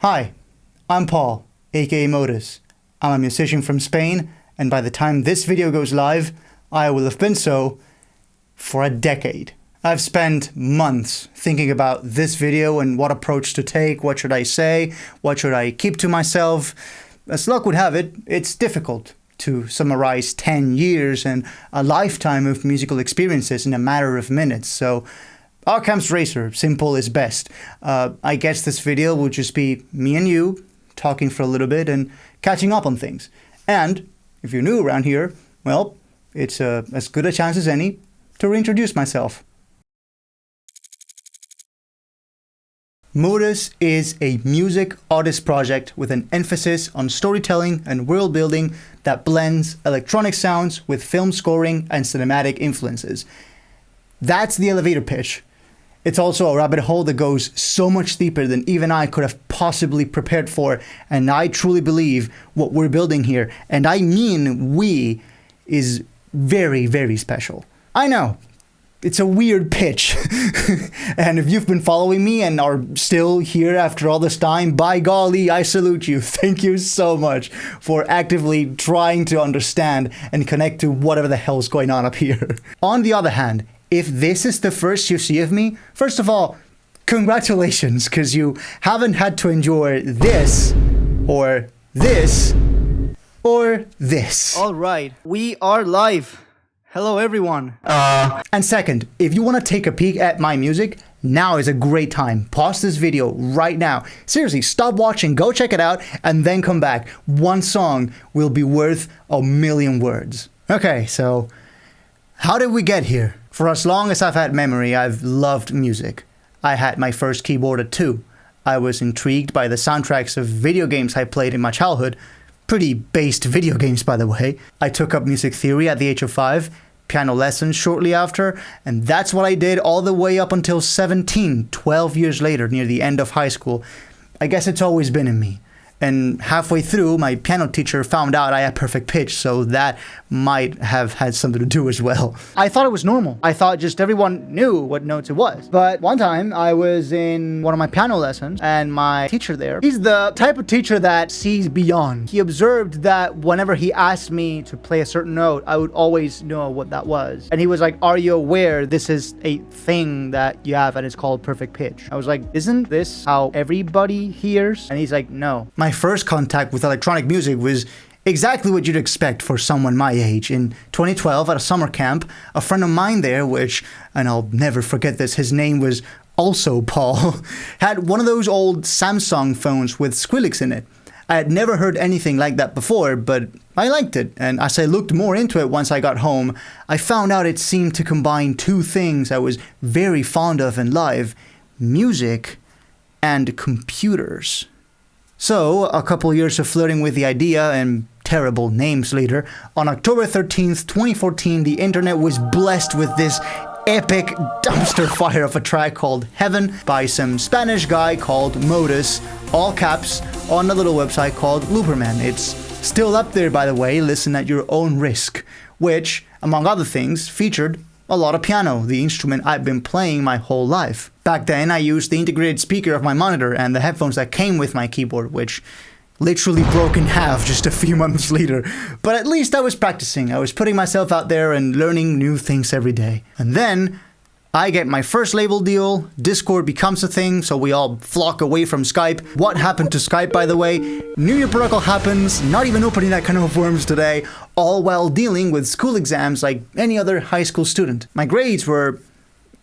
Hi, I'm Paul, aka Modus. I'm a musician from Spain, and by the time this video goes live, I will have been so for a decade. I've spent months thinking about this video and what approach to take, what should I say, what should I keep to myself. As luck would have it, it's difficult to summarize 10 years and a lifetime of musical experiences in a matter of minutes, so Occam's razor, simple is best. I guess this video will just be me and you talking for a little bit and catching up on things. And if you're new around here, well, it's as good a chance as any to reintroduce myself. Modus is a music artist project with an emphasis on storytelling and world building that blends electronic sounds with film scoring and cinematic influences. That's the elevator pitch. It's also a rabbit hole that goes so much deeper than even I could have possibly prepared for, and I truly believe what we're building here, and I mean we, is very, very special. I know, it's a weird pitch, and if you've been following me and are still here after all this time, by golly, I salute you. Thank you so much for actively trying to understand and connect to whatever the hell's going on up here. On the other hand, if this is the first you see of me, first of all, congratulations, because you haven't had to endure this, or this, or this. All right, we are live. Hello, everyone. And second, if you want to take a peek at my music, now is a great time. Pause this video right now. Seriously, stop watching, go check it out, and then come back. One song will be worth a million words. Okay, so how did we get here? For as long as I've had memory, I've loved music. I had my first keyboard at 2. I was intrigued by the soundtracks of video games I played in my childhood. Pretty based video games, by the way. I took up music theory at the age of 5, piano lessons shortly after, and that's what I did all the way up until 17, 12 years later, near the end of high school. I guess it's always been in me. And halfway through, my piano teacher found out I had perfect pitch, so that might have had something to do as well. I thought it was normal. I thought just everyone knew what notes it was. But one time, I was in one of my piano lessons, and my teacher there, he's the type of teacher that sees beyond. He observed that whenever he asked me to play a certain note, I would always know what that was. And he was like, "Are you aware this is a thing that you have and it's called perfect pitch?" I was like, "Isn't this how everybody hears?" And he's like, "No." My first contact with electronic music was exactly what you'd expect for someone my age. In 2012, at a summer camp, a friend of mine there, and I'll never forget this, his name was also Paul, had one of those old Samsung phones with Skrillex in it. I had never heard anything like that before, but I liked it, and as I looked more into it once I got home, I found out it seemed to combine two things I was very fond of in life: music and computers. So, a couple years of flirting with the idea and terrible names later, on October 13th, 2014, the internet was blessed with this epic dumpster fire of a track called Heaven by some Spanish guy called Modus, all caps, on a little website called Looperman. It's still up there, by the way, listen at your own risk, which, among other things, featured a lot of piano, the instrument I've been playing my whole life. Back then, I used the integrated speaker of my monitor and the headphones that came with my keyboard, which literally broke in half just a few months later. But at least I was practicing. I was putting myself out there and learning new things every day. And then I get my first label deal, Discord becomes a thing, so we all flock away from Skype. What happened to Skype, by the way? New Year protocol happens, not even opening that kind of worms today, all while dealing with school exams like any other high school student. My grades were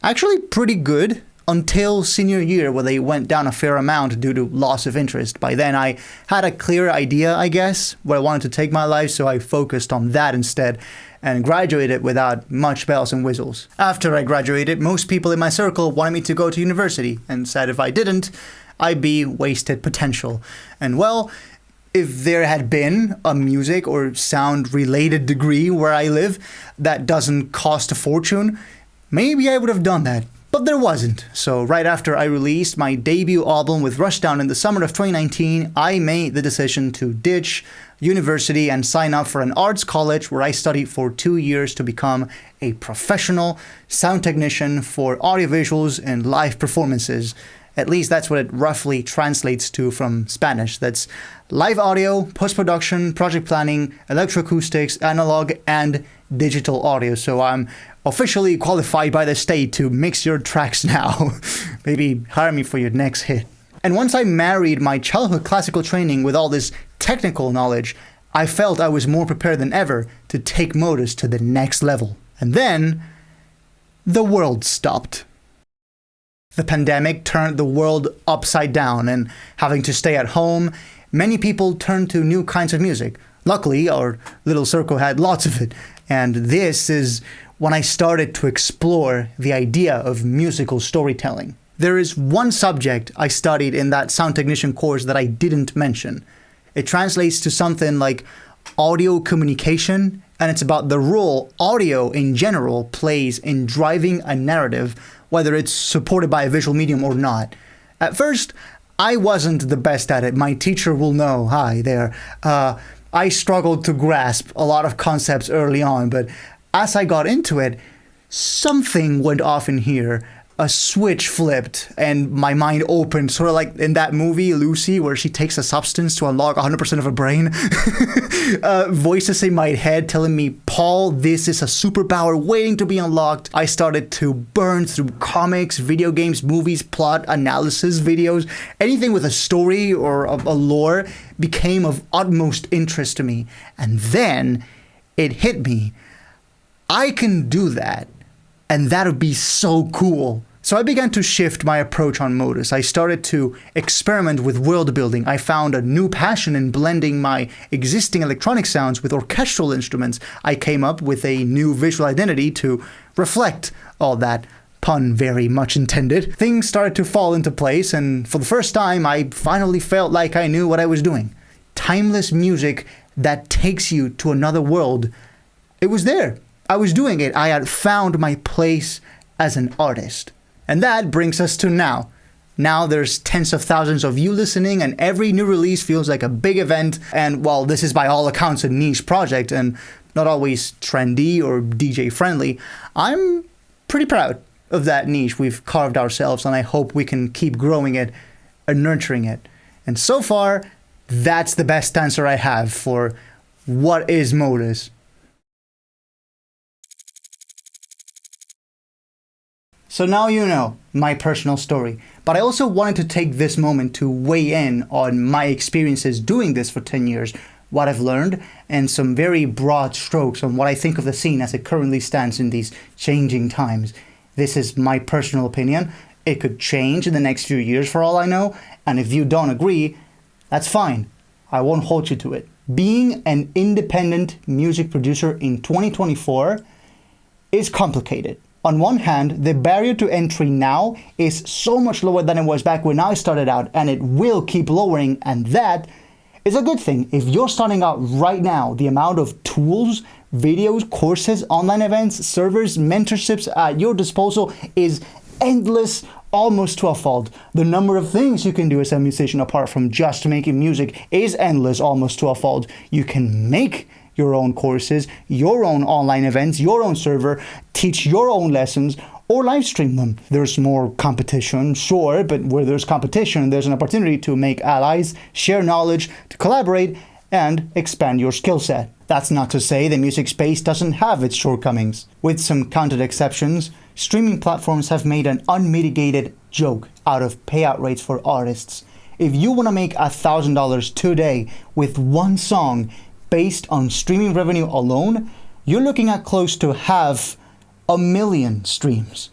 actually pretty good until senior year, where they went down a fair amount due to loss of interest. By then, I had a clear idea, I guess, where I wanted to take my life, so I focused on that instead, and graduated without much bells and whistles. After I graduated, most people in my circle wanted me to go to university, and said if I didn't, I'd be wasted potential. And well, if there had been a music or sound-related degree where I live that doesn't cost a fortune, maybe I would have done that. But there wasn't, so right after I released my debut album with Rushdown in the summer of 2019, I made the decision to ditch university and sign up for an arts college where I studied for 2 years to become a professional sound technician for audiovisuals and live performances. At least that's what it roughly translates to from Spanish. That's live audio, post-production, project planning, electroacoustics, analog, and digital audio. So I'm officially qualified by the state to mix your tracks now. Maybe hire me for your next hit. And once I married my childhood classical training with all this technical knowledge, I felt I was more prepared than ever to take Modus to the next level. And then, the world stopped. The pandemic turned the world upside down, and having to stay at home, many people turned to new kinds of music. Luckily, our little circle had lots of it, and this is when I started to explore the idea of musical storytelling. There is one subject I studied in that sound technician course that I didn't mention. It translates to something like audio communication, and it's about the role audio in general plays in driving a narrative, whether it's supported by a visual medium or not. At first, I wasn't the best at it. My teacher will know. Hi there. I struggled to grasp a lot of concepts early on, but as I got into it, something went off in here. A switch flipped and my mind opened, sort of like in that movie Lucy where she takes a substance to unlock 100% of her brain. Voices in my head telling me, Paul, this is a superpower waiting to be unlocked. I started to burn through comics, video games, movies, plot analysis videos. Anything with a story or a lore became of utmost interest to me. And then it hit me. I can do that. And that would be so cool. So I began to shift my approach on Modus. I started to experiment with world building. I found a new passion in blending my existing electronic sounds with orchestral instruments. I came up with a new visual identity to reflect all that. Pun very much intended. Things started to fall into place, and for the first time, I finally felt like I knew what I was doing. Timeless music that takes you to another world. It was there. I was doing it. I had found my place as an artist. And that brings us to now. Now there's tens of thousands of you listening, and every new release feels like a big event. And while this is by all accounts a niche project and not always trendy or DJ friendly, I'm pretty proud of that niche we've carved ourselves, and I hope we can keep growing it and nurturing it. And so far, that's the best answer I have for what is Modus. So now you know my personal story, but I also wanted to take this moment to weigh in on my experiences doing this for 10 years, what I've learned, and some very broad strokes on what I think of the scene as it currently stands in these changing times. This is my personal opinion. It could change in the next few years for all I know, and if you don't agree, that's fine. I won't hold you to it. Being an independent music producer in 2024 is complicated. On one hand, the barrier to entry now is so much lower than it was back when I started out, and it will keep lowering, and that is a good thing. If you're starting out right now, the amount of tools, videos, courses, online events, servers, mentorships at your disposal is endless, almost to a fault. The number of things you can do as a musician apart from just making music is endless, almost to a fault. You can make your own courses, your own online events, your own server, teach your own lessons, or live stream them. There's more competition, sure, but where there's competition, there's an opportunity to make allies, share knowledge, to collaborate, and expand your skill set. That's not to say the music space doesn't have its shortcomings. With some counted exceptions, streaming platforms have made an unmitigated joke out of payout rates for artists. If you want to make $1,000 today with one song based on streaming revenue alone, you're looking at close to 500,000 streams.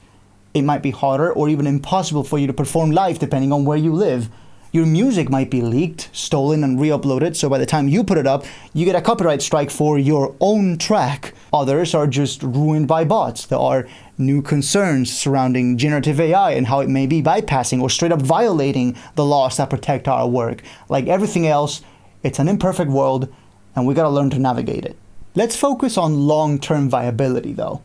It might be harder or even impossible for you to perform live depending on where you live. Your music might be leaked, stolen, and re-uploaded, so by the time you put it up, you get a copyright strike for your own track. Others are just ruined by bots. There are new concerns surrounding generative AI and how it may be bypassing or straight up violating the laws that protect our work. Like everything else, it's an imperfect world, and we gotta learn to navigate it. Let's focus on long-term viability, though.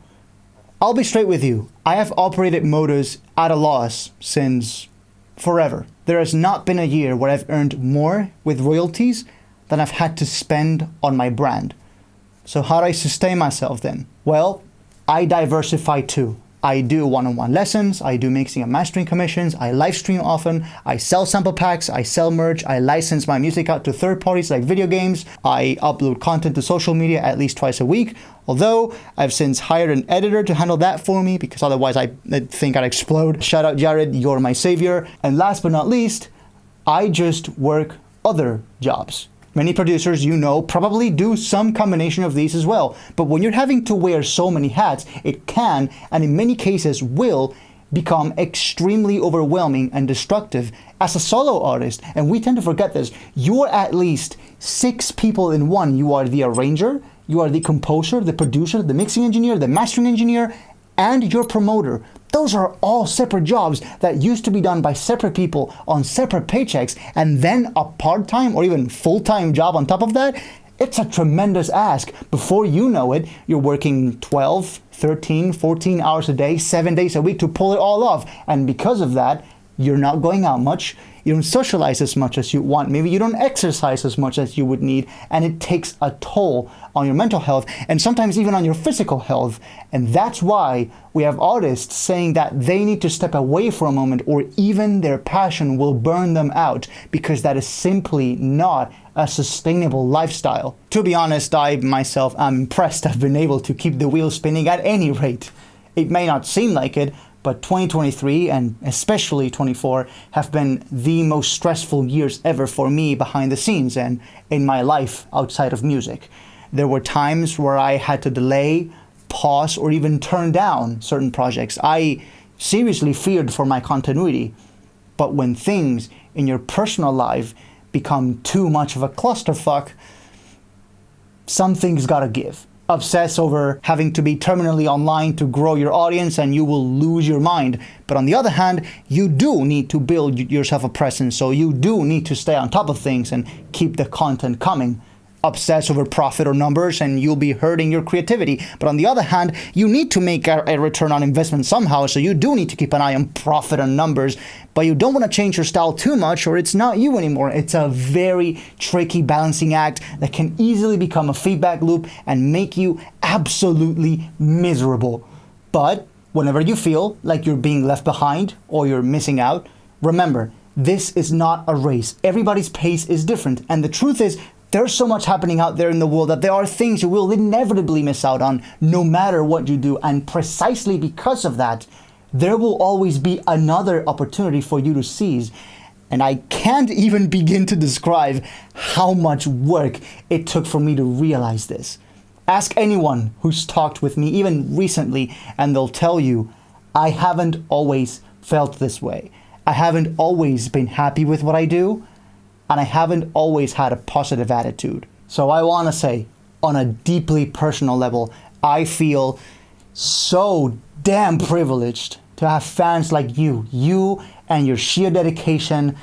I'll be straight with you. I have operated Modus at a loss since forever. There has not been a year where I've earned more with royalties than I've had to spend on my brand. So how do I sustain myself then? Well, I diversify too. I do one-on-one lessons, I do mixing and mastering commissions, I live stream often, I sell sample packs, I sell merch, I license my music out to third parties like video games, I upload content to social media at least twice a week, although I've since hired an editor to handle that for me because otherwise I think I'd explode. Shout out Jared, you're my savior. And last but not least, I just work other jobs. Many producers you know probably do some combination of these as well, but when you're having to wear so many hats, it can, and in many cases will, become extremely overwhelming and destructive as a solo artist. And we tend to forget this. You're at least 6 people in one. You are the arranger, you are the composer, the producer, the mixing engineer, the mastering engineer, and your promoter. Those are all separate jobs that used to be done by separate people on separate paychecks, and then a part-time or even full-time job on top of that. It's a tremendous ask. Before you know it, you're working 12, 13, 14 hours a day, 7 days a week to pull it all off. And because of that, you're not going out much, you don't socialize as much as you want, maybe you don't exercise as much as you would need, and it takes a toll on your mental health and sometimes even on your physical health. And that's why we have artists saying that they need to step away for a moment, or even their passion will burn them out, because that is simply not a sustainable lifestyle. To be honest, I myself am impressed I've been able to keep the wheel spinning at any rate. It may not seem like it, but 2023 and especially 24 have been the most stressful years ever for me behind the scenes and in my life outside of music. There were times where I had to delay, pause, or even turn down certain projects. I seriously feared for my continuity. But when things in your personal life become too much of a clusterfuck, something's gotta give. Obsess over having to be terminally online to grow your audience and you will lose your mind. But on the other hand, you do need to build yourself a presence, so you do need to stay on top of things and keep the content coming. Obsess over profit or numbers and you'll be hurting your creativity. But on the other hand, you need to make a return on investment somehow, so you do need to keep an eye on profit and numbers, but you don't want to change your style too much or it's not you anymore. It's a very tricky balancing act that can easily become a feedback loop and make you absolutely miserable. But whenever you feel like you're being left behind or you're missing out, remember, this is not a race. Everybody's pace is different, and the truth is, there's so much happening out there in the world that there are things you will inevitably miss out on no matter what you do. And precisely because of that, there will always be another opportunity for you to seize. And I can't even begin to describe how much work it took for me to realize this. Ask anyone who's talked with me, even recently, and they'll tell you, I haven't always felt this way. I haven't always been happy with what I do. And I haven't always had a positive attitude. So I want to say, on a deeply personal level, I feel so damn privileged to have fans like you. You and your sheer dedication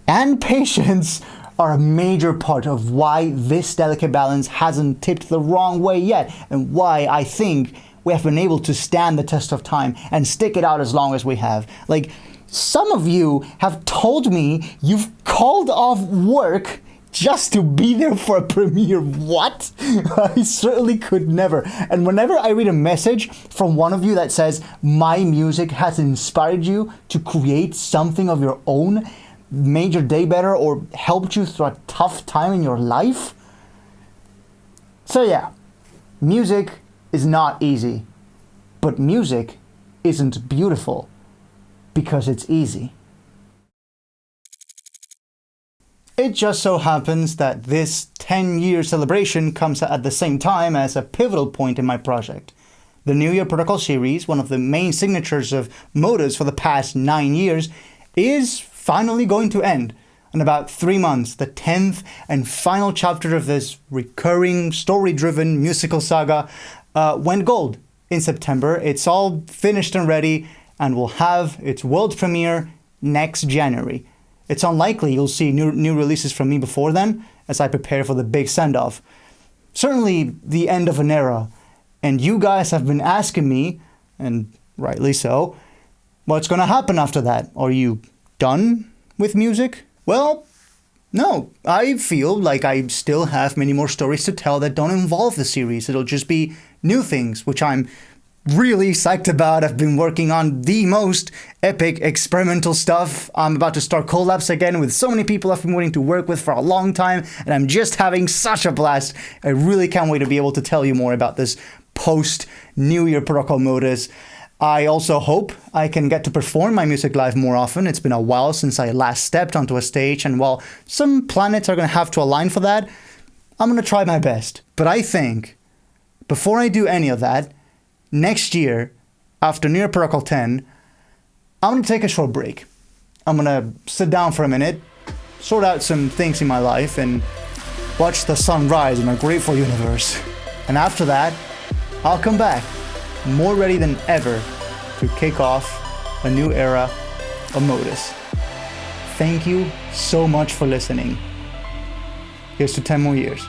and patience are a major part of why this delicate balance hasn't tipped the wrong way yet, and why I think we have been able to stand the test of time and stick it out as long as we have. Like, some of you have told me you've called off work just to be there for a premiere. What? I certainly could never. And whenever I read a message from one of you that says, my music has inspired you to create something of your own, made your day better, or helped you through a tough time in your life. So yeah, music is not easy, but music isn't beautiful because it's easy. It just so happens that this 10-year celebration comes at the same time as a pivotal point in my project. The New Year Protocol series, one of the main signatures of Modus for the past 9 years, is finally going to end. In about 3 months, the 10th and final chapter of this recurring, story-driven musical saga went gold. In September, it's all finished and ready, and will have its world premiere next January. It's unlikely you'll see new releases from me before then, as I prepare for the big send-off. Certainly the end of an era, and you guys have been asking me, and rightly so, what's gonna happen after that? Are you done with music? Well, no. I feel like I still have many more stories to tell that don't involve the series. It'll just be new things, which I'm really psyched about. I've been working on the most epic experimental stuff. I'm about to start collabs again with so many people I've been wanting to work with for a long time, and I'm just having such a blast. I really can't wait to be able to tell you more about this post New Year protocol modus. I also hope I can get to perform my music live more often. It's been a while since I last stepped onto a stage, and while some planets are going to have to align for that, I'm going to try my best. But I think before I do any of that, next year, after New Year Protocol 10, I'm going to take a short break. I'm going to sit down for a minute, sort out some things in my life, and watch the sun rise in a grateful universe. And after that, I'll come back, more ready than ever to kick off a new era of modus. Thank you so much for listening. Here's to 10 more years.